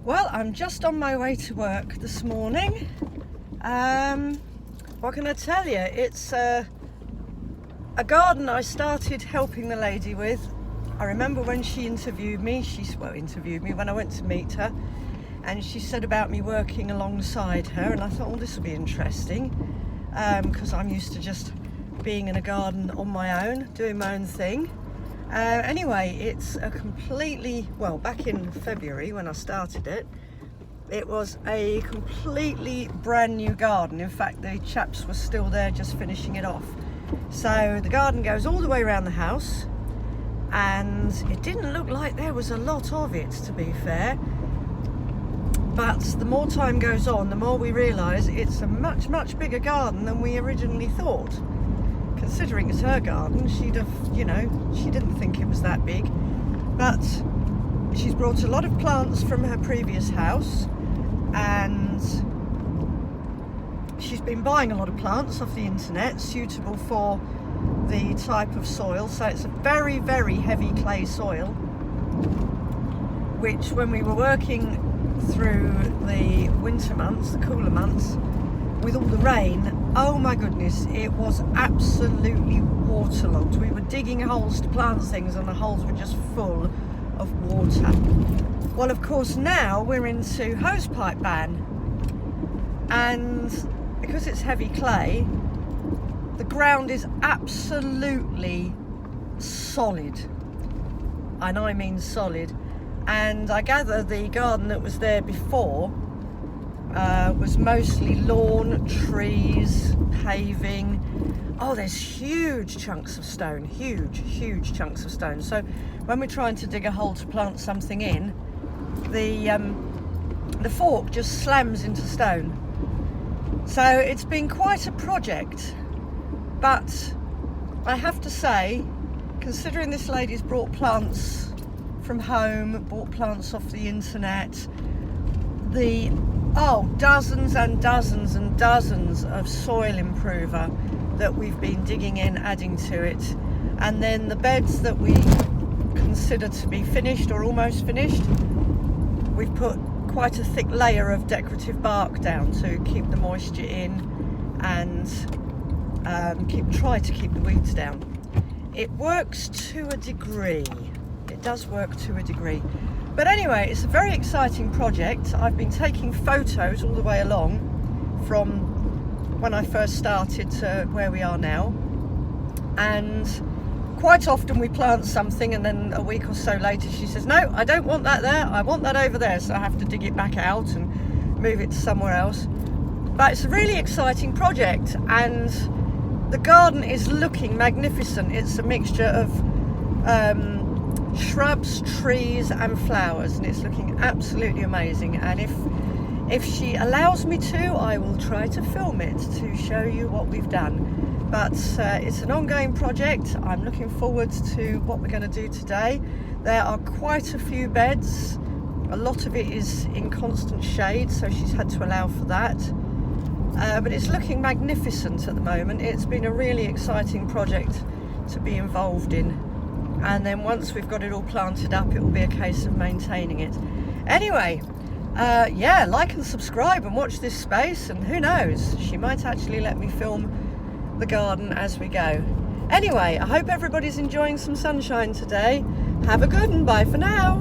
Well, I'm just on my way to work this morning. What can I tell you? It's a garden I started helping the lady with. I remember when she interviewed me, when I went to meet her, and she said about me working alongside her, and I thought, oh, this will be interesting, because I'm used to just being in a garden on my own, doing my own thing. Anyway, it's a back in February when I started it, it was a completely brand new garden. In fact, the chaps were still there just finishing it off. So the garden goes all the way around the house, and it didn't look like there was a lot of it, to be fair. But the more time goes on, the more we realise it's a much, much bigger garden than we originally thought. Considering it's her garden, she didn't think it was that big. But she's brought a lot of plants from her previous house, and she's been buying a lot of plants off the internet suitable for the type of soil. So it's a very, very heavy clay soil, which when we were working through the winter months, the cooler months, with all the rain, oh my goodness, it was absolutely waterlogged. We were digging holes to plant things and the holes were just full of water. Well, of course, now we're into hosepipe ban, and because it's heavy clay, the ground is absolutely solid, and I mean solid. And I gather the garden that was there before was mostly lawn, trees, paving. Oh, there's huge chunks of stone, huge chunks of stone. So when we're trying to dig a hole to plant something in, the fork just slams into stone. So it's been quite a project, but I have to say, considering this lady's brought plants from home, bought plants off the internet, dozens and dozens and dozens of soil improver that we've been digging in, adding to it, and then the beds that we consider to be finished or almost finished, we've put quite a thick layer of decorative bark down to keep the moisture in and try to keep the weeds down. It works to a degree. It does work to a degree. But anyway, it's a very exciting project. I've been taking photos all the way along from when I first started to where we are now. And quite often we plant something and then a week or so later she says, no, I don't want that there, I want that over there. So I have to dig it back out and move it to somewhere else. But it's a really exciting project, and the garden is looking magnificent. It's a mixture of shrubs, trees and flowers, and it's looking absolutely amazing. And if she allows me to, I will try to film it to show you what we've done. But it's an ongoing project. I'm looking forward to what we're going to do today. There are quite a few beds. A lot of it is in constant shade, so she's had to allow for that. But it's looking magnificent at the moment. It's been a really exciting project to be involved in. And then once we've got it all planted up, it will be a case of maintaining it. Anyway, like and subscribe and watch this space, and who knows, she might actually let me film the garden as we go. Anyway, I hope everybody's enjoying some sunshine today. Have a good one, bye for now.